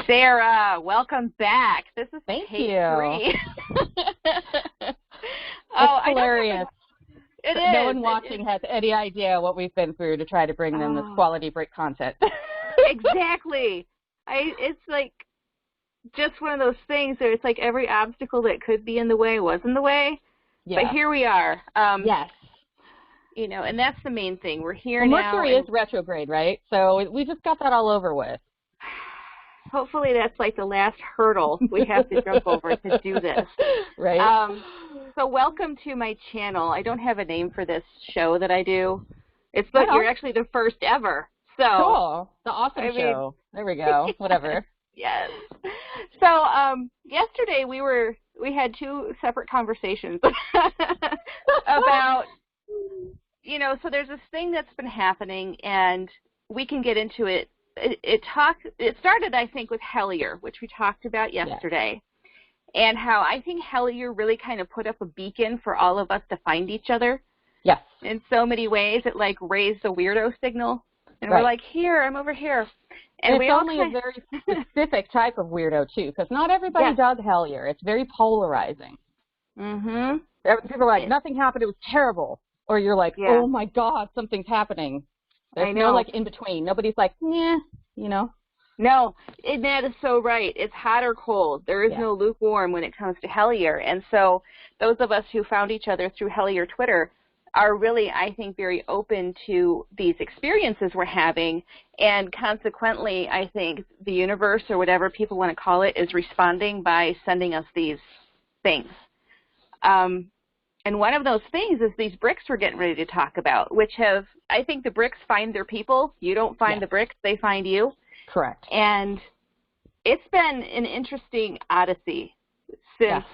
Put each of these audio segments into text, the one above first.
Sarah, welcome back. This is Thank take you. 3. It's hilarious. It is. No one watching has any idea what we've been through to try to bring them this quality brick content. Exactly. It's like just one of those things where it's like every obstacle that could be in the way was in the way. Yeah. But here we are. Yes. You know, and that's the main thing. We're here well, now. Mercury is retrograde, right? So we just got that all over with. Hopefully that's like the last hurdle we have to jump over to do this. Right. So welcome to my channel. I don't have a name for this show that I do. It's but you're actually the first ever. So cool. The awesome show. There we go. Whatever. Yes. So yesterday we had 2 separate conversations about, you know, so there's this thing that's been happening, and we can get into it. It started, I think, with Hellier, which we talked about yesterday, and how I think Hellier really kind of put up a beacon for all of us to find each other. Yes. In so many ways, it like raised the weirdo signal, and we're like, here, I'm over here. And it's only a very specific type of weirdo, too, because not everybody does Hellier. It's very polarizing. Mm-hmm. People are like, nothing happened, it was terrible. Or you're like, oh, my God, something's happening. There's no, like, in between. Nobody's like, yeah, you know. No, that is so right. It's hot or cold. There is no lukewarm when it comes to Hellier. And so those of us who found each other through Hellier Twitter are really, I think, very open to these experiences we're having. And consequently, I think the universe, or whatever people want to call it, is responding by sending us these things. And one of those things is these bricks we're getting ready to talk about, which have, I think the bricks find their people. You don't find the bricks, they find you. Correct. And it's been an interesting odyssey since,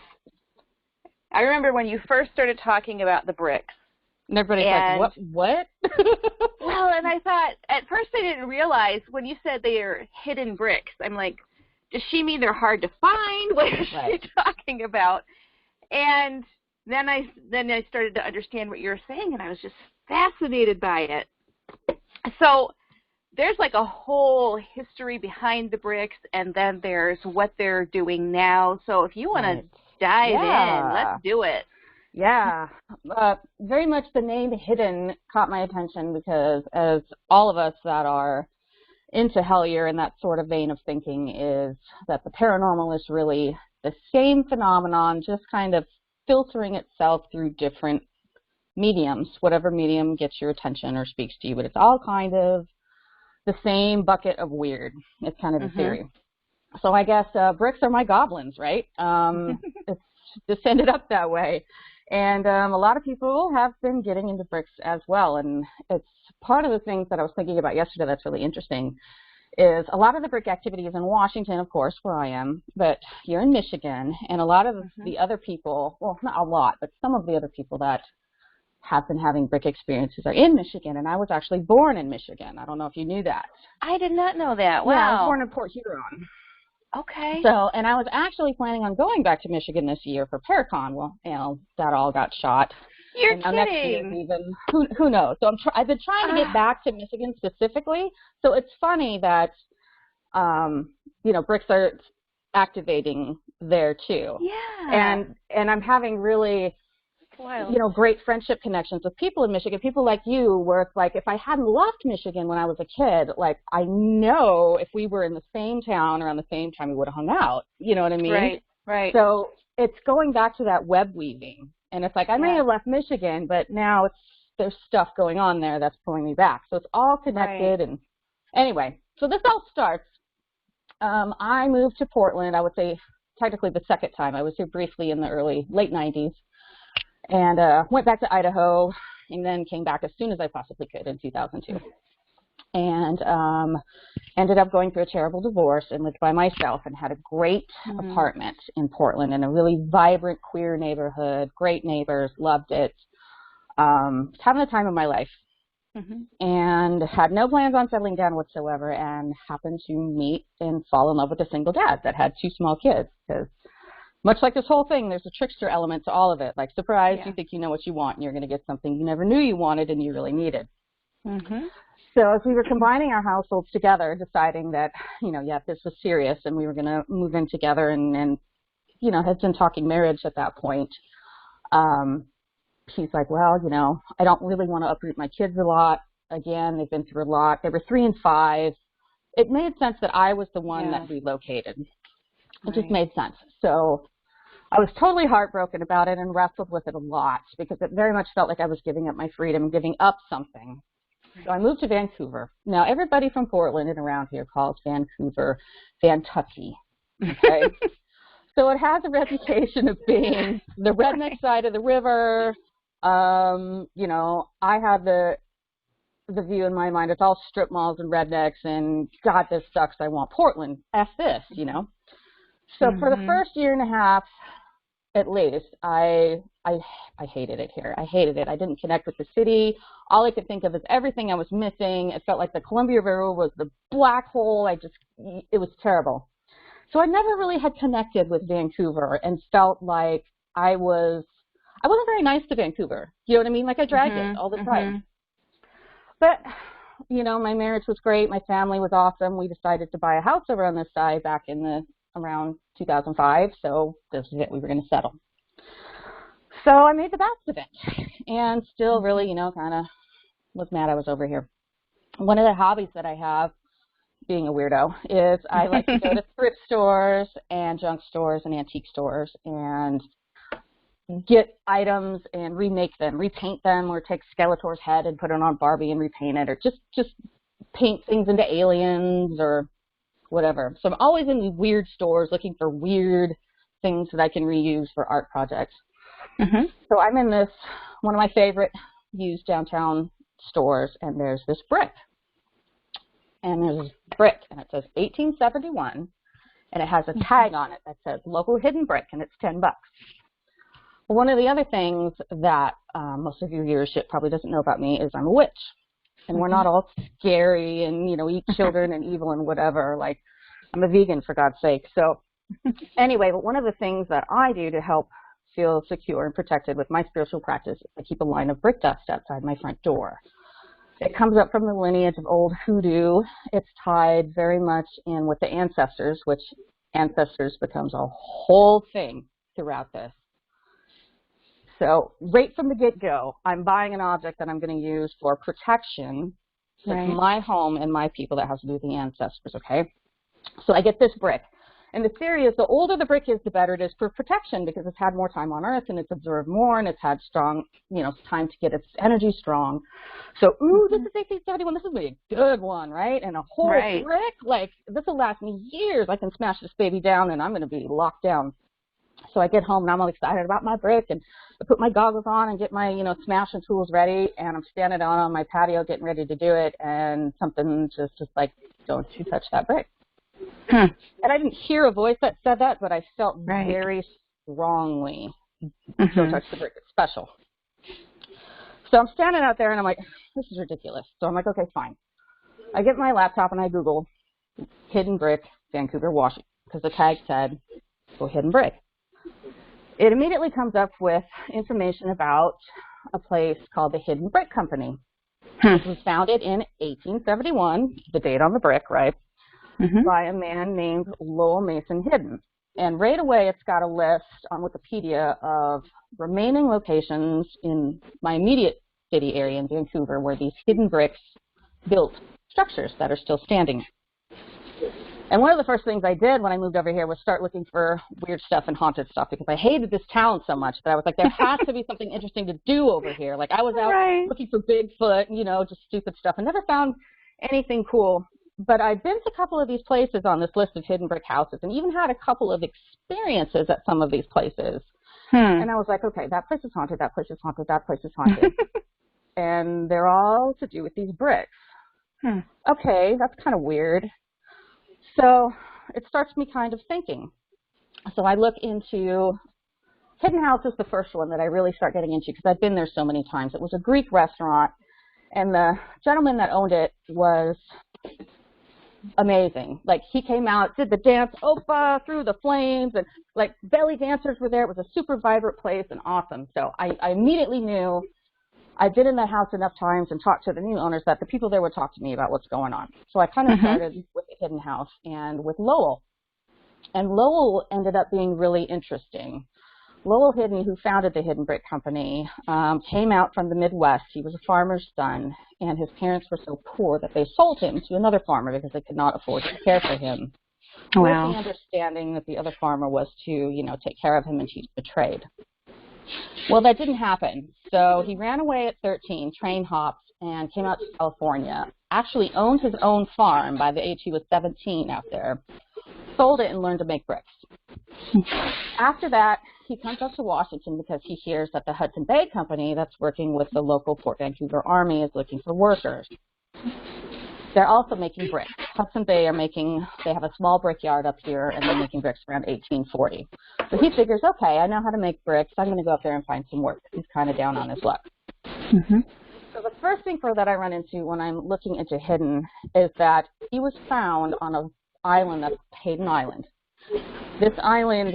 I remember when you first started talking about the bricks. And everybody's like, what? Well, and I thought, at first I didn't realize, when you said they are hidden bricks, I'm like, does she mean they're hard to find? What is she talking about? And then I started to understand what you were saying, and I was just fascinated by it. So there's like a whole history behind the bricks, and then there's what they're doing now. So if you want to dive in, let's do it. Yeah, very much the name Hidden caught my attention because, as all of us that are into Hellier and that sort of vein of thinking, is that the paranormal is really the same phenomenon, just kind of filtering itself through different mediums, whatever medium gets your attention or speaks to you, but it's all kind of the same bucket of weird. It's kind of the theory. So I guess bricks are my goblins, right? It's just ended up that way. And a lot of people have been getting into bricks as well. And it's part of the things that I was thinking about yesterday that's really interesting is a lot of the brick activity is in Washington, of course, where I am, but you're in Michigan. And a lot of the other people, well, not a lot, but some of the other people that have been having brick experiences are in Michigan. And I was actually born in Michigan. I don't know if you knew that. I did not know that. Wow. Yeah, I was born in Port Huron. Okay. So, and I was actually planning on going back to Michigan this year for Paracon. Well, you know, that all got shot. You're and kidding. Next year even, who knows? So I've been trying to get back to Michigan specifically. So it's funny that, you know, bricks are activating there too. Yeah. And I'm having really, you know, great friendship connections with people in Michigan, people like you, where it's like, if I hadn't left Michigan when I was a kid, like, I know if we were in the same town around the same time, we would have hung out. You know what I mean? Right, right. So it's going back to that web weaving. And it's like, I may have left Michigan, but now there's stuff going on there that's pulling me back. So it's all connected. And anyway, so this all starts. I moved to Portland, I would say technically the second time. I was here briefly in the late 90s. And went back to Idaho, and then came back as soon as I possibly could in 2002. And ended up going through a terrible divorce and lived by myself and had a great apartment in Portland in a really vibrant queer neighborhood, great neighbors, loved it. Having the time of my life. And had no plans on settling down whatsoever, and happened to meet and fall in love with a single dad that had 2 small kids, because much like this whole thing, there's a trickster element to all of it. Like, surprise, you think you know what you want, and you're going to get something you never knew you wanted and you really needed. So as we were combining our households together, deciding that, this was serious and we were going to move in together and had been talking marriage at that point, he's like, well, I don't really want to uproot my kids a lot. Again, they've been through a lot. They were 3 and 5. It made sense that I was the one that relocated. It just made sense. So I was totally heartbroken about it and wrestled with it a lot because it very much felt like I was giving up my freedom, giving up something. So I moved to Vancouver. Now, everybody from Portland and around here calls Vancouver Vantucky. Okay? So it has a reputation of being the redneck side of the river. I have the view in my mind, it's all strip malls and rednecks, and God, this sucks. I want Portland. F this, So for the first year and a half, at least, I hated it here. I hated it. I didn't connect with the city. All I could think of is everything I was missing. It felt like the Columbia River was the black hole. It was terrible. So I never really had connected with Vancouver and felt like I wasn't very nice to Vancouver. You know what I mean? Like I dragged it all the time. But, my marriage was great. My family was awesome. We decided to buy a house over on this side back in around 2005. So this is it. We were going to settle. So I made the best of it and still really, kind of was mad I was over here. One of the hobbies that I have, being a weirdo, is I like to go to thrift stores and junk stores and antique stores and get items and remake them, repaint them, or take Skeletor's head and put it on Barbie and repaint it, or just paint things into aliens or whatever. So I'm always in these weird stores looking for weird things that I can reuse for art projects. So I'm in one of my favorite used downtown stores, and there's this brick. And there's this brick, and it says 1871, and it has a tag on it that says local hidden brick, and it's $10. One of the other things that most of your viewership probably doesn't know about me is I'm a witch. And we're not all scary and, eat children and evil and whatever. Like, I'm a vegan, for God's sake. So anyway, but one of the things that I do to help feel secure and protected with my spiritual practice is I keep a line of brick dust outside my front door. It comes up from the lineage of old hoodoo. It's tied very much in with the ancestors, which ancestors becomes a whole thing throughout this. So right from the get-go, I'm buying an object that I'm going to use for protection. It's my home and my people that has to do with the ancestors, okay? So I get this brick. And the theory is the older the brick is, the better it is for protection because it's had more time on Earth and it's absorbed more and it's had strong, time to get its energy strong. So, this is 1871. This is going to be a good one, right? And a whole brick, like, this will last me years. I can smash this baby down and I'm going to be locked down. So I get home and I'm all excited about my brick and I put my goggles on and get my, smashing tools ready, and I'm standing down on my patio getting ready to do it, and something just like, don't you touch that brick. And I didn't hear a voice that said that, but I felt very strongly, don't touch the brick, it's special. So I'm standing out there and I'm like, this is ridiculous. So I'm like, okay, fine. I get my laptop and I Google hidden brick, Vancouver, Washington, because the tag said, go hidden brick. It immediately comes up with information about a place called the Hidden Brick Company. It was founded in 1871, the date on the brick, right, by a man named Lowell Mason Hidden. And right away, it's got a list on Wikipedia of remaining locations in my immediate city area in Vancouver where these hidden bricks built structures that are still standing. And one of the first things I did when I moved over here was start looking for weird stuff and haunted stuff because I hated this town so much that I was like, there has to be something interesting to do over here. Like, I was out looking for Bigfoot, just stupid stuff, and never found anything cool. But I'd been to a couple of these places on this list of hidden brick houses and even had a couple of experiences at some of these places. And I was like, okay, that place is haunted, that place is haunted, that place is haunted. And they're all to do with these bricks. Okay, that's kind of weird. So it starts me kind of thinking. So I look into Hidden House is the first one that I really start getting into because I've been there so many times. It was a Greek restaurant, and the gentleman that owned it was amazing. Like, he came out, did the dance, Opa, through the flames, and like belly dancers were there. It was a super vibrant place and awesome. So I immediately knew I'd been in that house enough times and talked to the new owners that the people there would talk to me about what's going on. So I kind of started with the hidden house and with Lowell. And Lowell ended up being really interesting. Lowell Hidden, who founded the Hidden Brick Company, came out from the Midwest. He was a farmer's son, and his parents were so poor that they sold him to another farmer because they could not afford to care for him. Wow. With the understanding that the other farmer was to, take care of him and teach the trade. Well, that didn't happen. So he ran away at 13, train hopped, and came out to California. Actually owned his own farm by the age he was 17 out there. Sold it and learned to make bricks. After that, he comes up to Washington because he hears that the Hudson Bay Company that's working with the local Fort Vancouver Army is looking for workers. They're also making bricks. Hudson Bay they have a small brickyard up here, and they're making bricks around 1840. So he figures, okay, I know how to make bricks. I'm going to go up there and find some work. He's kind of down on his luck. So the first thing that I run into when I'm looking into Hidden is that he was found on an island that's Hayden Island. This island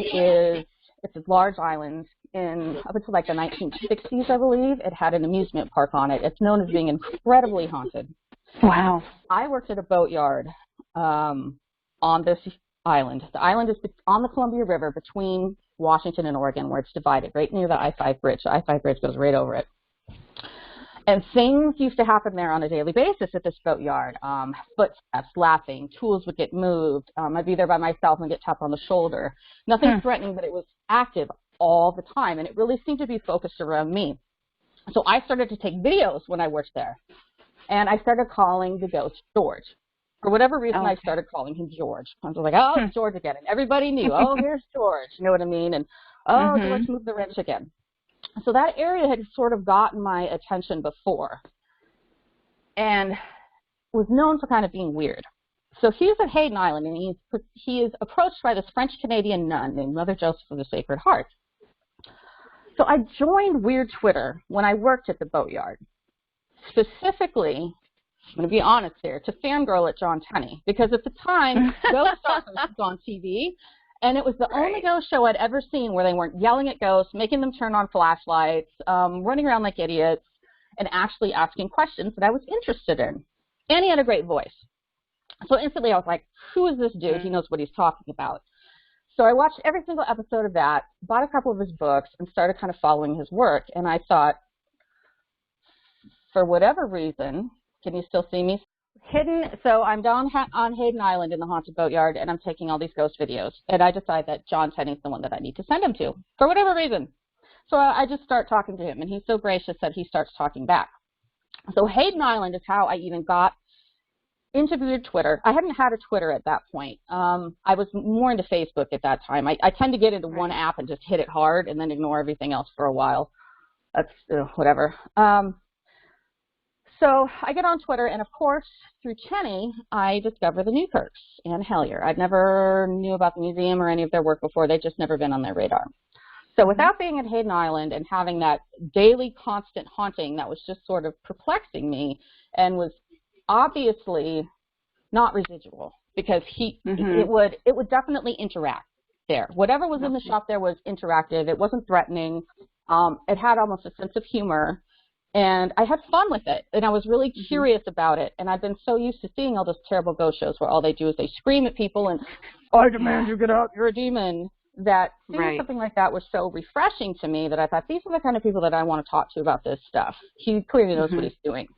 it's a large island. Up until like the 1960s, I believe, it had an amusement park on it. It's known as being incredibly haunted. Wow. I worked at a boatyard on this island. The island is on the Columbia River between Washington and Oregon, where it's divided, right near the I-5 bridge. The I-5 bridge goes right over it. And things used to happen there on a daily basis at this boatyard. Footsteps, laughing, tools would get moved. I'd be there by myself and get tapped on the shoulder. Nothing threatening, but it was active all the time, and it really seemed to be focused around me. So I started to take videos when I worked there, and I started calling the ghost George. For whatever reason, I started calling him George. I was like, oh, it's George again. And everybody knew, oh, here's George. You know what I mean? And, oh, George moved the wrench again. So that area had sort of gotten my attention before and was known for kind of being weird. So he's at Hayden Island, and he is approached by this French-Canadian nun named Mother Joseph of the Sacred Heart. So I joined Weird Twitter when I worked at the boatyard, specifically, I'm going to be honest here, to fangirl at John Tenney, because at the time, Ghostbusters was on TV, and it was the only ghost show I'd ever seen where they weren't yelling at ghosts, making them turn on flashlights, running around like idiots, and actually asking questions that I was interested in. And he had a great voice. So instantly I was like, who is this dude? He knows what he's talking about. So I watched every single episode of that, bought a couple of his books, and started kind of following his work. And I thought, for whatever reason, can you still see me? So I'm down on Hayden Island in the haunted boatyard, and I'm taking all these ghost videos. And I decide that John Tenney's the one that I need to send them to, for whatever reason. So I just start talking to him, and he's so gracious that he starts talking back. So Hayden Island is how I even got into Weird Twitter. I hadn't had a Twitter at that point. I was more into Facebook at that time. I tend to get into one app and just hit it hard and then ignore everything else for a while. That's whatever. So I get on Twitter, and of course, through Tenney, I discover the Newkirks and Hellier. I'd never knew about the museum or any of their work before. They'd just never been on their radar. So without being at Hayden Island and having that daily constant haunting that was just sort of perplexing me and was obviously not residual, because it would definitely interact there. Whatever was in the shop there was interactive. It wasn't threatening. It had almost a sense of humor. And I had fun with it, and I was really curious about it. And I've been so used to seeing all those terrible ghost shows where all they do is they scream at people and, I demand you get out, you're a demon, that seeing something like that was so refreshing to me that I thought, these are the kind of people that I want to talk to about this stuff. He clearly knows what he's doing.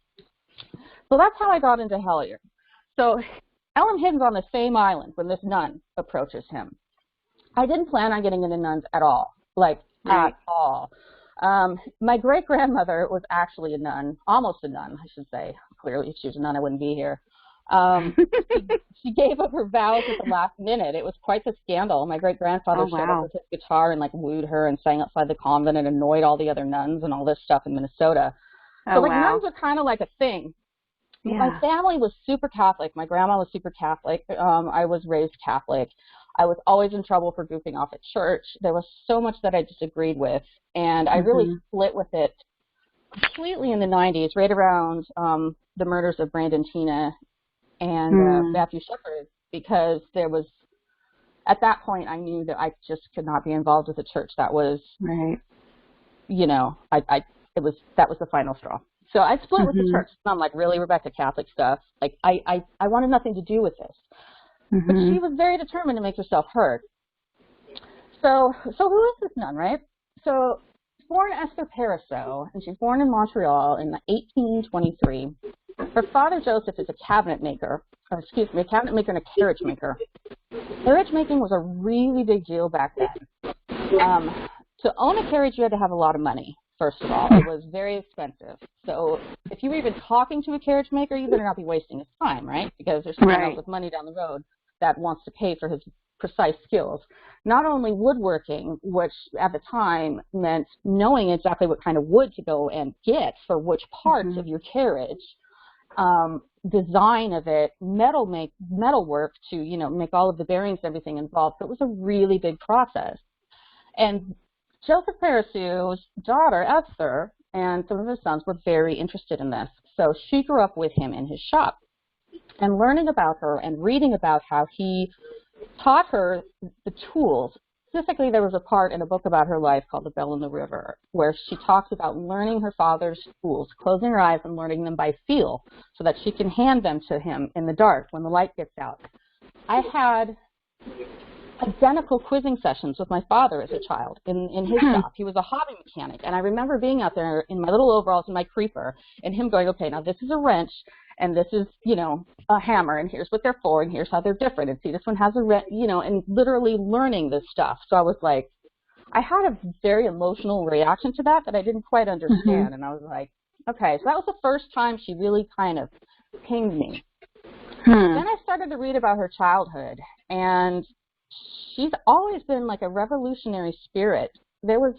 So that's how I got into Hellier. So Ellen Hidden's on the same island when this nun approaches him. I didn't plan on getting into nuns at all, at all. My great-grandmother was actually a nun, almost a nun, I should say. Clearly, if she was a nun, I wouldn't be here. She gave up her vows at the last minute. It was quite the scandal. My great-grandfather showed up with his guitar and, wooed her and sang outside the convent and annoyed all the other nuns and all this stuff in Minnesota. So, nuns are kind of like a thing. Yeah. My family was super Catholic. My grandma was super Catholic. I was raised Catholic. I was always in trouble for goofing off at church. There was so much that I disagreed with, and I really split with it completely in the 90s, right around the murders of Brandon Tina and Matthew Shepard, because there was, at that point, I knew that I just could not be involved with a church that was, I that was the final straw. So I split with the church. And I'm like, really, Rebecca, Catholic stuff? Like, I wanted nothing to do with this. But she was very determined to make herself heard. So who is this nun, right? So born Esther Pariseau, and she's born in Montreal in 1823. Her father, Joseph, is a cabinet maker and a carriage maker. Carriage making was a really big deal back then. To own a carriage, you had to have a lot of money, first of all. It was very expensive. So if you were even talking to a carriage maker, you better not be wasting his time, right? Because there's someone else with money down the road that wants to pay for his precise skills. Not only woodworking, which at the time meant knowing exactly what kind of wood to go and get for which parts of your carriage, design of it, metal work to, make all of the bearings, everything involved. So it was a really big process. And Joseph Pariseau's daughter, Esther, and some of his sons were very interested in this. So she grew up with him in his shop. And learning about her and reading about how he taught her the tools. Specifically, there was a part in a book about her life called The Bell in the River, where she talks about learning her father's tools, closing her eyes and learning them by feel so that she can hand them to him in the dark when the light gets out. I had identical quizzing sessions with my father as a child in his shop. He was a hobby mechanic, and I remember being out there in my little overalls and my creeper, and him going, okay, now this is a wrench, and this is, a hammer, and here's what they're for, and here's how they're different, and see, this one has a wrench, and literally learning this stuff. So I was like, I had a very emotional reaction to that I didn't quite understand, and I was like, okay, so that was the first time she really kind of pinged me. Then I started to read about her childhood, and she's always been like a revolutionary spirit. There was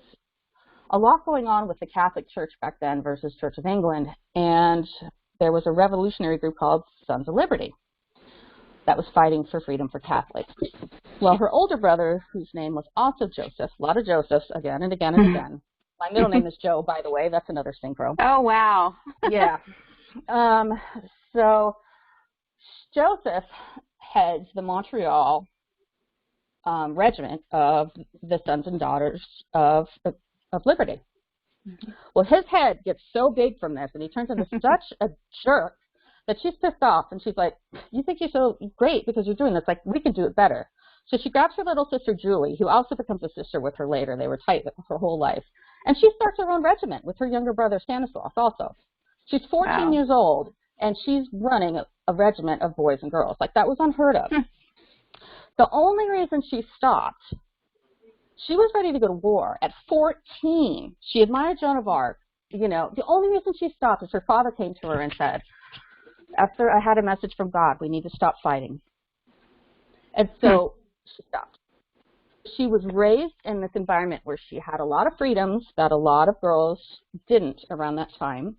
a lot going on with the Catholic Church back then versus Church of England, and there was a revolutionary group called Sons of Liberty that was fighting for freedom for Catholics. Well, her older brother, whose name was also Joseph, a lot of Josephs again and again and again. My middle name is Joe, by the way. That's another synchro. Oh, wow. Yeah. So Joseph heads the Montreal regiment of the Sons and Daughters of Liberty. Well, his head gets so big from this, and he turns into such a jerk that she's pissed off, and she's like, you think you're so great because you're doing this, like, we can do it better. So she grabs her little sister, Julie, who also becomes a sister with her later. They were tight her whole life. And she starts her own regiment with her younger brother, Stanislaus, also. She's 14 years old, and she's running a regiment of boys and girls. Like, that was unheard of. The only reason she stopped, she was ready to go to war at 14. She admired Joan of Arc. The only reason she stopped is her father came to her and said, Esther, I had a message from God. We need to stop fighting. And so she stopped. She was raised in this environment where she had a lot of freedoms that a lot of girls didn't around that time.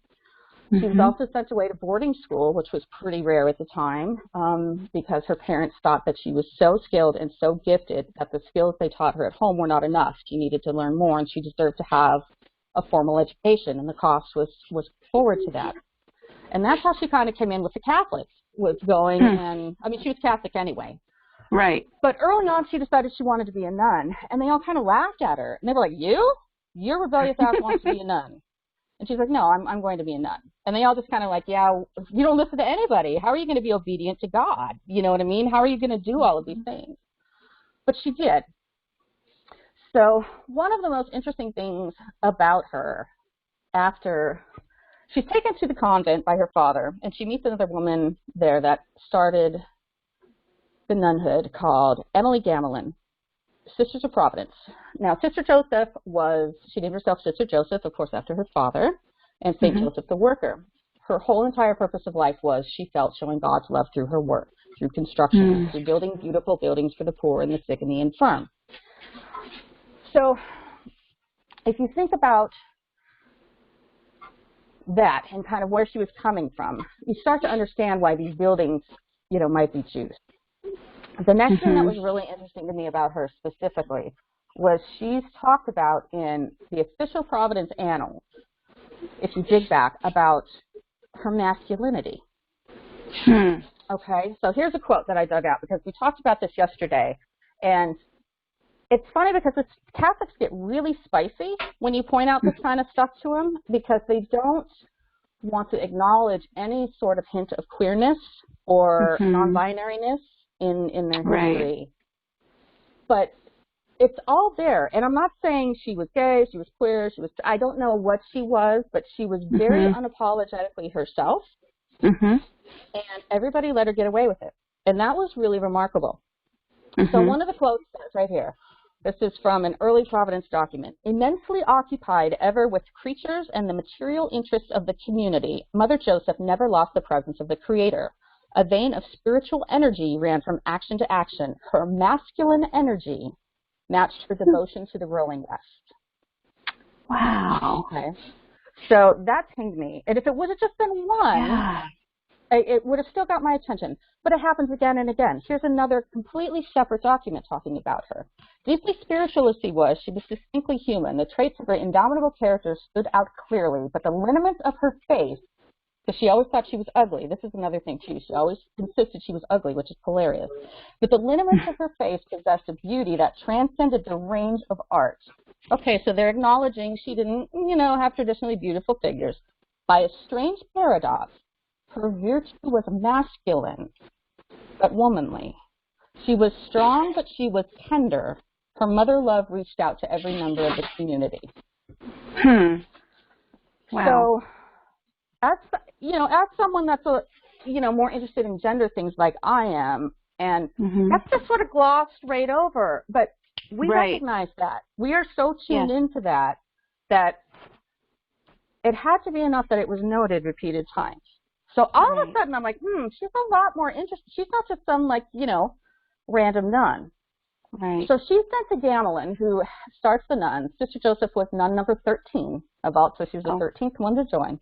She was also sent away to boarding school, which was pretty rare at the time, because her parents thought that she was so skilled and so gifted that the skills they taught her at home were not enough. She needed to learn more, and she deserved to have a formal education, and the cost was forward to that. And that's how she kind of came in with the Catholics, was going and, she was Catholic anyway. Right. But early on, she decided she wanted to be a nun, and they all kind of laughed at her. And they were like, your rebellious ass wants to be a nun. And she's like, no, I'm going to be a nun. And they all just kind of like, yeah, you don't listen to anybody. How are you going to be obedient to God? You know what I mean? How are you going to do all of these things? But she did. So one of the most interesting things about her, after she's taken to the convent by her father, and she meets another woman there that started the nunhood called Emily Gamelin, Sisters of Providence. Now, Sister Joseph she named herself Sister Joseph, of course, after her father, and St. Joseph the Worker. Her whole entire purpose of life was, she felt, showing God's love through her work, through construction, through building beautiful buildings for the poor and the sick and the infirm. So, if you think about that and kind of where she was coming from, you start to understand why these buildings, might be Jews. The next thing that was really interesting to me about her specifically was she's talked about in the official Providence Annals, if you dig back, about her masculinity. Okay, so here's a quote that I dug out because we talked about this yesterday, and it's funny because Catholics get really spicy when you point out this kind of stuff to them because they don't want to acknowledge any sort of hint of queerness or non-binariness in their history. But it's all there. And I'm not saying she was gay, she was queer, I don't know what she was, but she was very unapologetically herself. And everybody let her get away with it. And that was really remarkable. So one of the quotes says right here, this is from an early Providence document. Immensely occupied ever with creatures and the material interests of the community, Mother Joseph never lost the presence of the Creator. A vein of spiritual energy ran from action to action. Her masculine energy matched her devotion to the growing West. Wow. Okay. So that pinged me. And if it would have just been one, it would have still got my attention. But it happens again and again. Here's another completely separate document talking about her. Deeply spiritual as she was distinctly human. The traits of her indomitable character stood out clearly, but the lineaments of her face, because she always thought she was ugly. This is another thing, too. She always insisted she was ugly, which is hilarious. But the lineaments of her face possessed a beauty that transcended the range of art. Okay, so they're acknowledging she didn't, have traditionally beautiful figures. By a strange paradox, her virtue was masculine, but womanly. She was strong, but she was tender. Her mother love reached out to every member of the community. Wow. So, as someone that's more interested in gender things like I am, and that's just sort of glossed right over. But we recognize that. We are so tuned into that it had to be enough that it was noted repeated times. So all of a sudden I'm like, she's a lot more interesting. She's not just some random nun. Right. So she's sent to Gamelin, who starts the nuns. Sister Joseph was nun number 13, so she was the 13th one to join.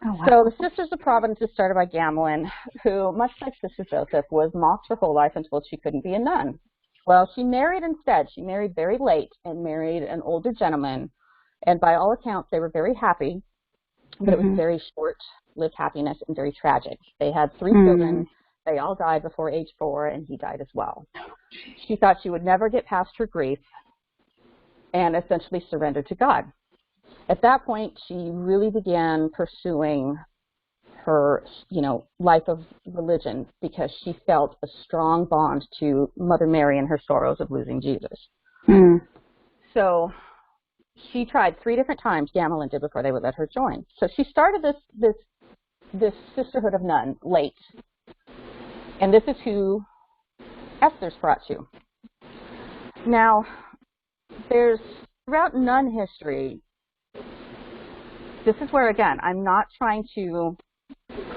Oh, wow. So the Sisters of Providence is started by Gamelin, who, much like Sister Joseph, was mocked her whole life and told she couldn't be a nun. Well, she married instead. She married very late and married an older gentleman. And by all accounts, they were very happy, but it was very short-lived happiness and very tragic. They had 3 children. They all died before age 4, and he died as well. She thought she would never get past her grief and essentially surrendered to God. At that point, she really began pursuing her, life of religion because she felt a strong bond to Mother Mary and her sorrows of losing Jesus. So she tried 3 different times, Gamelin did, before they would let her join. So she started this sisterhood of nuns late. And this is who Esther's brought to. Now, throughout nun history, this is where, again, I'm not trying to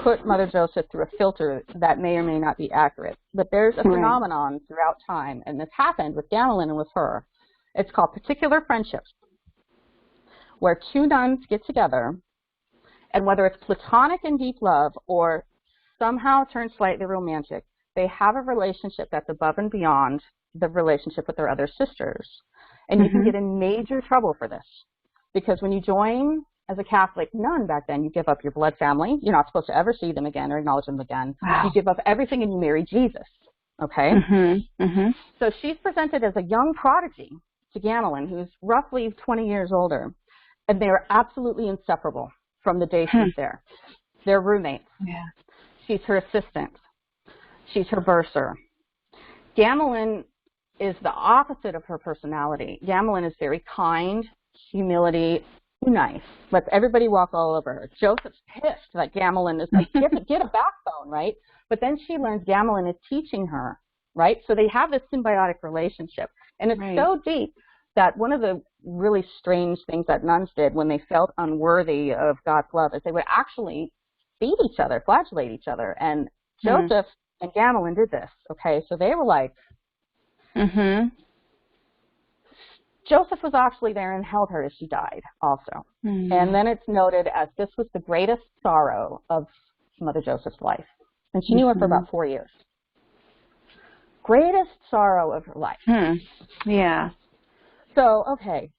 put Mother Joseph through a filter that may or may not be accurate. But there's a phenomenon throughout time, and this happened with Gamelin and with her. It's called particular friendships, where 2 nuns get together, and whether it's platonic and deep love or somehow turns slightly romantic, they have a relationship that's above and beyond the relationship with their other sisters. And you can get in major trouble for this. Because when you join as a Catholic nun back then, you give up your blood family. You're not supposed to ever see them again or acknowledge them again. Wow. You give up everything and you marry Jesus. Okay? So she's presented as a young prodigy to Gamelin, who's roughly 20 years older. And they are absolutely inseparable from the day she's there. They're roommates. Yeah. She's her assistant. She's her bursar. Gamelin is the opposite of her personality. Gamelin is very kind, humility, nice, lets everybody walk all over her. Joseph's pissed that Gamelin is like, get a backbone, right? But then she learns Gamelin is teaching her, right? So they have this symbiotic relationship. And it's so deep that one of the really strange things that nuns did when they felt unworthy of God's love is they would actually beat each other, flagellate each other. And Joseph and Gamelin did this, okay? So they were like, Joseph was actually there and held her as she died also. And then it's noted as this was the greatest sorrow of Mother Joseph's life. And she knew her for about 4 years. Greatest sorrow of her life. Yeah. So, okay,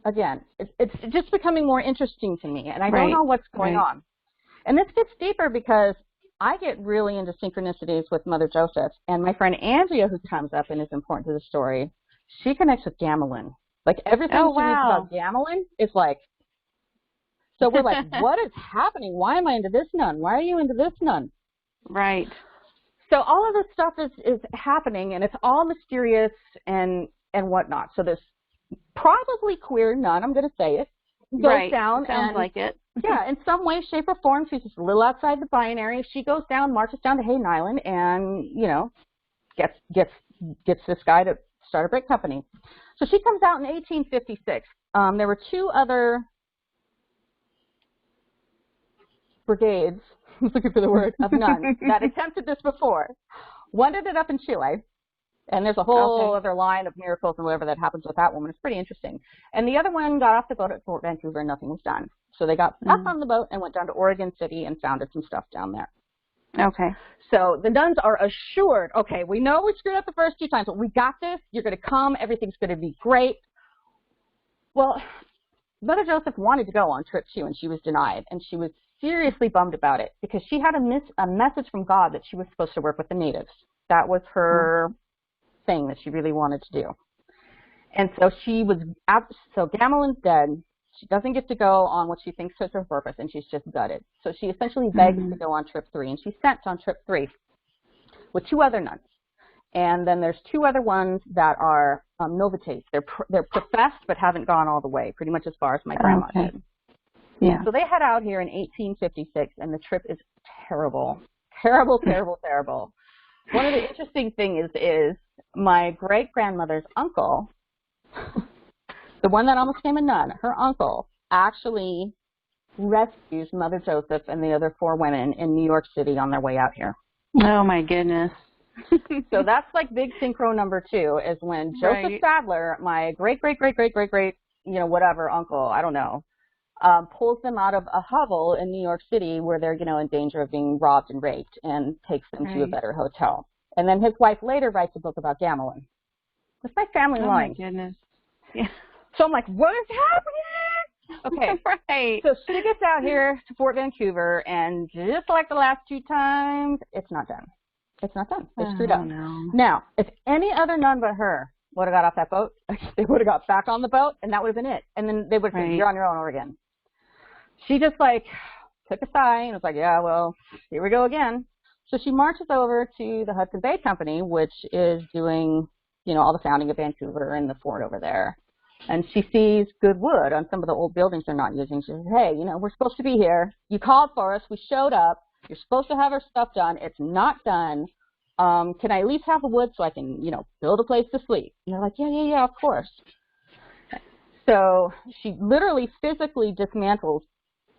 again, it's just becoming more interesting to me, and I don't know what's going on. And this gets deeper because I get really into synchronicities with Mother Joseph, and my friend Andrea, who comes up and is important to the story, she connects with gamelin. Like everything she reads about gamelin is like, so we're like, what is happening? Why am I into this nun? Why are you into this nun? Right. So all of this stuff is happening, and it's all mysterious and whatnot. So this probably queer nun, I'm going to say it, goes down. Sounds like it. Yeah, in some way, shape, or form, she's just a little outside the binary. She goes down, marches down to Hayden Island, and, you know, gets this guy to start a brick company. So she comes out in 1856. There were two other brigades, looking for the word, of nuns that attempted this before. One ended up in Chile, and there's a whole other line of miracles and whatever that happens with that woman. It's pretty interesting. And the other one got off the boat at Fort Vancouver and nothing was done. So they got back on the boat and went down to Oregon City and founded some stuff down there. Okay. So the nuns are assured, okay, we know we screwed up the first two times, but we got this. You're going to come. Everything's going to be great. Well, Mother Joseph wanted to go on trip 2, and she was denied. And she was seriously bummed about it because she had a message from God that she was supposed to work with the natives. That was her thing that she really wanted to do. And so she was, so Gamelin's dead. She doesn't get to go on what she thinks is her purpose, and she's just gutted. So she essentially begs to go on trip 3, and she's sent on trip 3 with 2 other nuns. And then there's 2 other ones that are novices. They're professed but haven't gone all the way, pretty much as far as my grandma did. Yeah. So they head out here in 1856, and the trip is terrible. Terrible, terrible, terrible. One of the interesting things is my great-grandmother's uncle, the one that almost became a nun, her uncle actually rescues Mother Joseph and the other 4 women in New York City on their way out here. Oh, my goodness. So that's like big synchro number 2 is when Joseph Sadler, my great-great-great-great-great-great, you know, whatever uncle, I don't know, pulls them out of a hovel in New York City where they're, you know, in danger of being robbed and raped and takes them to a better hotel. And then his wife later writes a book about Gamelin. It's my family line. Oh, my goodness. Yeah. So I'm like, what is happening? Okay. So she gets out here to Fort Vancouver, and just like the last 2 times, it's not done. It's not done. They screwed up. No. Now, if any other nun but her would have got off that boat, they would have got back on the boat, and that would have been it. And then they would have said, you're on your own, Oregon. She just, like, took a sigh and was like, yeah, well, here we go again. So she marches over to the Hudson Bay Company, which is doing, you know, all the founding of Vancouver and the fort over there. And she sees good wood on some of the old buildings they're not using. She says, hey, you know, we're supposed to be here. You called for us. We showed up. You're supposed to have our stuff done. It's not done. Can I at least have the wood so I can, you know, build a place to sleep? And they're like, yeah, of course. So she literally physically dismantles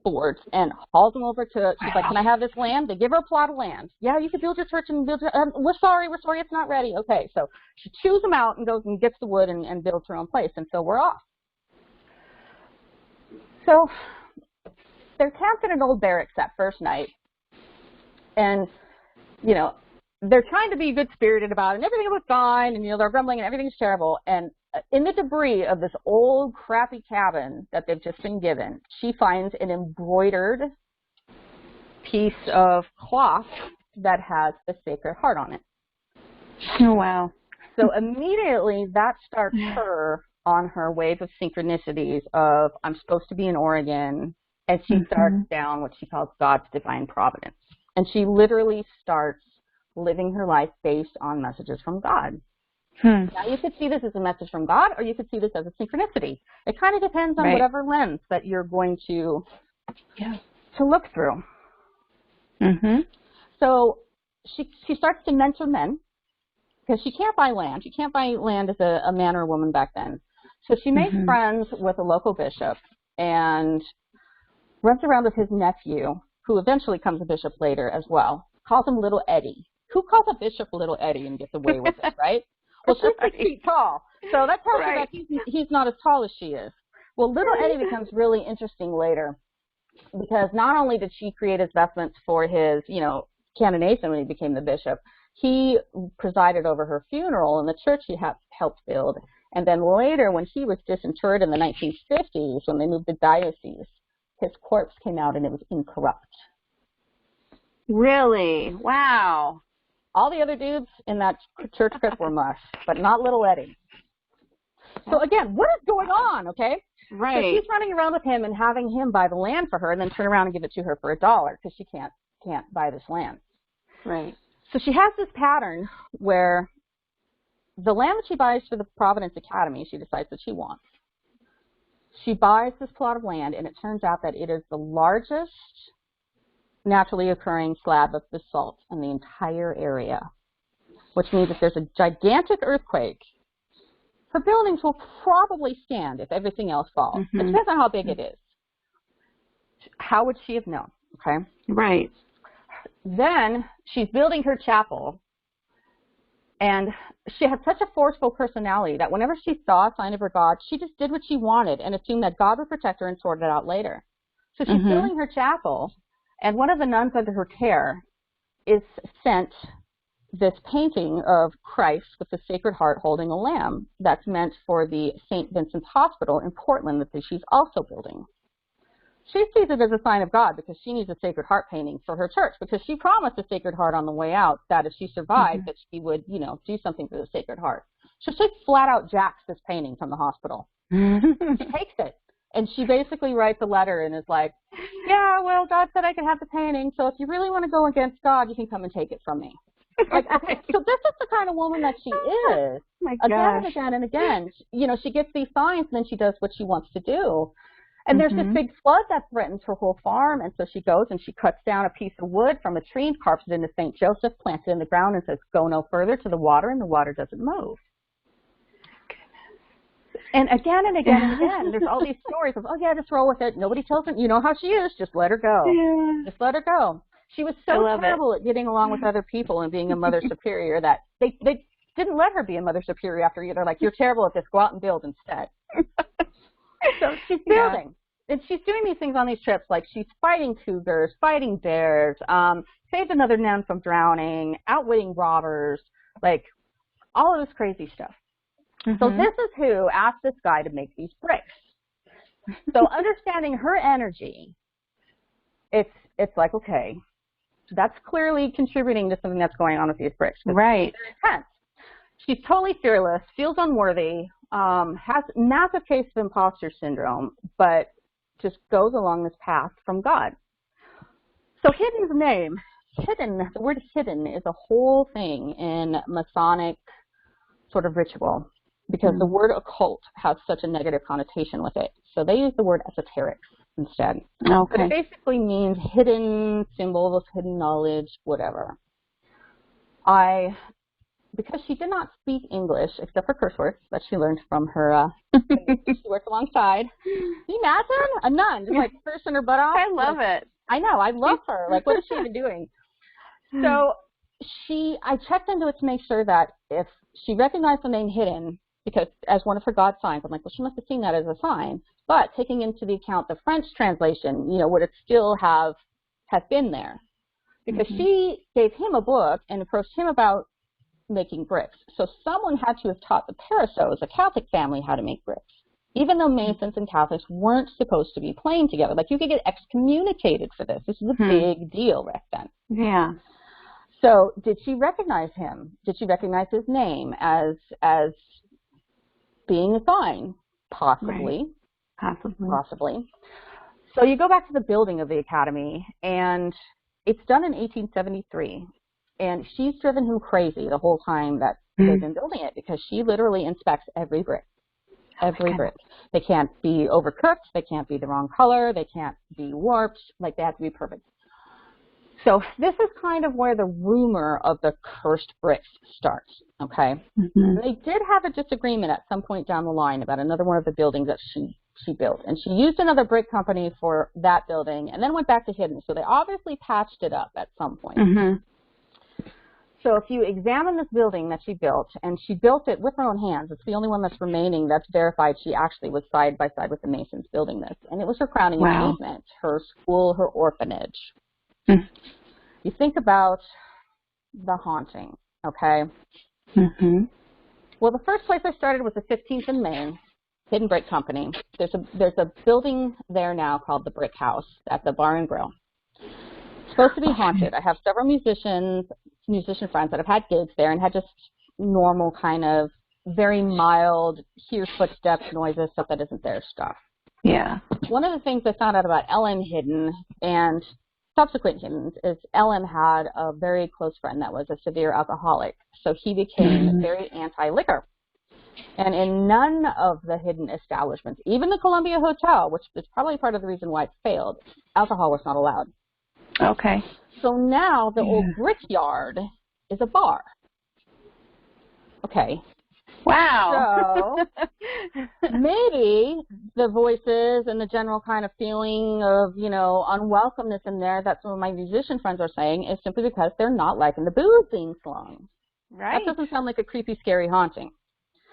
forts and hauls them over to, she's like, can I have this land? They give her a plot of land. Yeah, you can build your church and build your, we're sorry, it's not ready. Okay, so she chews them out and goes and gets the wood and builds her own place, and so we're off. So they're camped in an old barracks that first night, and, you know, they're trying to be good-spirited about it, and everything was fine, and, you know, they're grumbling, and everything's terrible, and in the debris of this old, crappy cabin that they've just been given, she finds an embroidered piece of cloth that has the Sacred Heart on it. Oh, wow. So immediately that starts her on her wave of synchronicities of, I'm supposed to be in Oregon, and she starts down what she calls God's divine providence. And she literally starts living her life based on messages from God. Now, you could see this as a message from God, or you could see this as a synchronicity. It kind of depends on whatever lens that you're going to look through. So she starts to mentor men, because she can't buy land. She can't buy land as a man or a woman back then. So she makes friends with a local bishop and runs around with his nephew, who eventually becomes a bishop later as well, calls him Little Eddie. Who calls a bishop Little Eddie and gets away with it, right? Well, she's 6 feet tall, so that tells you that he's not as tall as she is. Well, Little Eddie becomes really interesting later, because not only did she create his vestments for his, you know, canonization when he became the bishop, he presided over her funeral in the church he helped build. And then later, when he was disinterred in the 1950s, when they moved the diocese, his corpse came out and it was incorrupt. Really? Wow. All the other dudes in that church crypt were mush, but not Little Eddie. So again, what is going on, okay? Right. So she's running around with him and having him buy the land for her and then turn around and give it to her for $1 because she can't buy this land. Right. So she has this pattern where the land that she buys for the Providence Academy, she decides that she wants. She buys this plot of land, and it turns out that it is the largest naturally occurring slab of basalt in the entire area, which means if there's a gigantic earthquake, her buildings will probably stand if everything else falls. It depends on how big it is. How would she have known? Okay. Right. Then she's building her chapel, and she had such a forceful personality that whenever she saw a sign of her God, she just did what she wanted and assumed that God would protect her and sort it out later. So she's building her chapel, and one of the nuns under her care is sent this painting of Christ with the Sacred Heart holding a lamb that's meant for the St. Vincent's Hospital in Portland that she's also building. She sees it as a sign of God because she needs a Sacred Heart painting for her church because she promised the Sacred Heart on the way out that if she survived that she would, do something for the Sacred Heart. So she flat out jacks this painting from the hospital. She takes it and she basically writes a letter and is like, yeah, well, God said I could have the painting, so if you really want to go against God, you can come and take it from me. Like, okay, so this is the kind of woman that she is. Again and again and again. She gets these signs and then she does what she wants to do. And there's this big flood that threatens her whole farm, and so she goes and she cuts down a piece of wood from a tree and carves it into St. Joseph, plants it in the ground, and says, go no further to the water, and the water doesn't move. And again and again and again, there's all these stories of, oh, yeah, just roll with it. Nobody tells her, you know how she is, just let her go. Yeah. Just let her go. She was so terrible at getting along with other people and being a mother superior that they didn't let her be a mother superior after you. They're like, you're terrible at this, go out and build instead. So she's building, and she's doing these things on these trips, like she's fighting cougars, fighting bears, saved another nun from drowning, outwitting robbers, like all of this crazy stuff. So this is who asked this guy to make these bricks. So understanding her energy, it's like, okay, that's clearly contributing to something that's going on with these bricks. Right. They're intense. She's totally fearless, feels unworthy, has massive case of imposter syndrome, but just goes along this path from God. So Hidden's name, the word hidden is a whole thing in Masonic sort of ritual because the word occult has such a negative connotation with it. So they use the word esoteric instead. Okay. But it basically means hidden symbols, hidden knowledge, whatever. Because she did not speak English except for curse words that she learned from her, she worked alongside. Can you imagine? A nun, just like cursing her butt off. I love it. I know, I love her. Like, what is she even doing? So I checked into it to make sure that if she recognized the name Hidden, because as one of her God signs, I'm like, well, she must have seen that as a sign. But taking into the account the French translation, would it still have been there? Because she gave him a book and approached him about making bricks. So someone had to have taught the Parasos, a Catholic family, how to make bricks, even though Masons and Catholics weren't supposed to be playing together. Like, you could get excommunicated for this. This is a big deal back then. Yeah. So did she recognize him? Did she recognize his name as being a sign? Possibly. Right. Possibly. So you go back to the building of the academy, and it's done in 1873. And she's driven him crazy the whole time that they've been building it because she literally inspects every brick. Every brick. They can't be overcooked. They can't be the wrong color. They can't be warped. Like, they have to be perfect. So this is kind of where the rumor of the cursed bricks starts, okay? They did have a disagreement at some point down the line about another one of the buildings that she built. And she used another brick company for that building and then went back to Hidden. So they obviously patched it up at some point. So if you examine this building that she built, and she built it with her own hands, it's the only one that's remaining that's verified she actually was side by side with the Masons building this. And it was her crowning achievement, her school, her orphanage. You think about the haunting, okay? Well, the first place I started was the 15th and Main, Hidden Brick Company. There's a building there now called the Brick House at the Bar and Grill. It's supposed to be haunted. I have several musician friends that have had gigs there and had just normal kind of very mild, hear footsteps, noises, stuff that isn't their stuff. Yeah. One of the things I found out about Ellen Hidden and subsequent Hiddens is Ellen had a very close friend that was a severe alcoholic, so he became very anti-liquor. And in none of the Hidden establishments, even the Columbia Hotel, which is probably part of the reason why it failed, alcohol was not allowed. Okay. So now the old Brickyard is a bar. Okay. Wow. So maybe the voices and the general kind of feeling of, you know, unwelcomeness in there that some of my musician friends are saying is simply because they're not liking the booze being slung. Right. That doesn't sound like a creepy, scary haunting.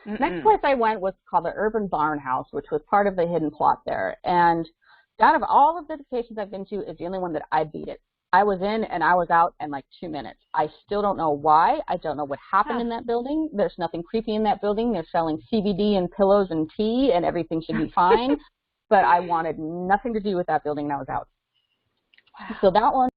Next place I went was called the Urban Barn House, which was part of the Hidden plot there. And out of all of the locations I've been to, it's the only one that I beat it. I was in and I was out in like 2 minutes. I still don't know why. I don't know what happened in that building. There's nothing creepy in that building. They're selling CBD and pillows and tea, and everything should be fine. But I wanted nothing to do with that building, and I was out. Wow. So that one